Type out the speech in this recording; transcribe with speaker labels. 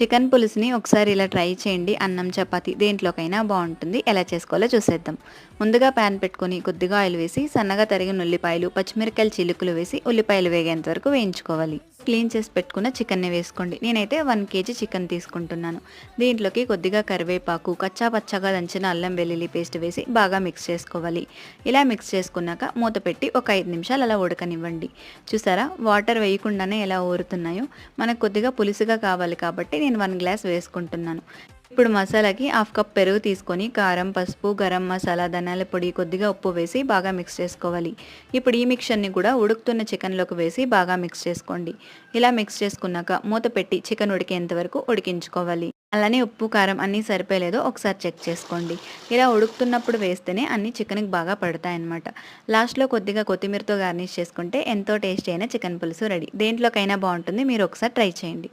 Speaker 1: Chicken పులుసుని ఒకసారి ఇలా ట్రై చేయండి. అన్నం, చపాతీ దేంట్లోకైనా బావుంటుంది. ఎలా చేసుకోవాలో చూసేద్దాం. ముందుగా ప్యాన్ పెట్టుకొని కొద్దిగా ఆయిల్ వేసి సన్నగా తరిగిన ఉల్లిపాయలు, పచ్చిమిరపకాయల చిలుకులు వేసి ఉల్లిపాయలు వేగేంత వరకు వేయించుకోవాలి. క్లీన్ చేసి పెట్టుకున్న చికెన్‌ని వేసుకోండి. నేనైతే 1 కేజీ చికెన్ తీసుకుంటున్నాను. దీంట్లోకి కొద్దిగా కరివేపాకు, కచ్చా పచ్చాగా దంచిన అల్లం వెల్లుల్లి పేస్ట్ వేసి బాగా మిక్స్ చేసుకోవాలి. ఇలా మిక్స్ చేసుకున్నాక మూత పెట్టి ఒక 5 నిమిషాలు అలా ఉడకనివ్వండి. చూసారా వాటర్ వేయకుండానే ఎలా ఊరుతున్నాయో. మనకు కొద్దిగా పులుసుగా కావాలి కాబట్టి నేను 1 గ్లాస్ వేసుకుంటున్నాను. ఇప్పుడు మసాలాకి హాఫ్ కప్ పెరుగు తీసుకొని కారం, పసుపు, గరం మసాలా, ధనియాల పొడి, కొద్దిగా ఉప్పు వేసి బాగా మిక్స్ చేసుకోవాలి. ఇప్పుడు ఈ మిక్చర్ని కూడా ఉడుకుతున్న చికెన్లోకి వేసి బాగా మిక్స్ చేసుకోండి. ఇలా మిక్స్ చేసుకున్నాక మూత పెట్టి చికెన్ ఉడికేంత వరకు ఉడికించుకోవాలి. అలానే ఉప్పు, కారం అన్నీ సరిపోయలేదో ఒకసారి చెక్ చేసుకోండి. ఇలా ఉడుకుతున్నప్పుడు వేస్తేనే అన్నీ చికెన్కి బాగా పడతాయన్నమాట. లాస్ట్లో కొద్దిగా కొత్తిమీరతో గార్నిష్ చేసుకుంటే ఎంతో టేస్టీ అయిన చికెన్ పులుసు రెడీ. దేంట్లోకైనా బాగుంటుంది. మీరు ఒకసారి ట్రై చేయండి.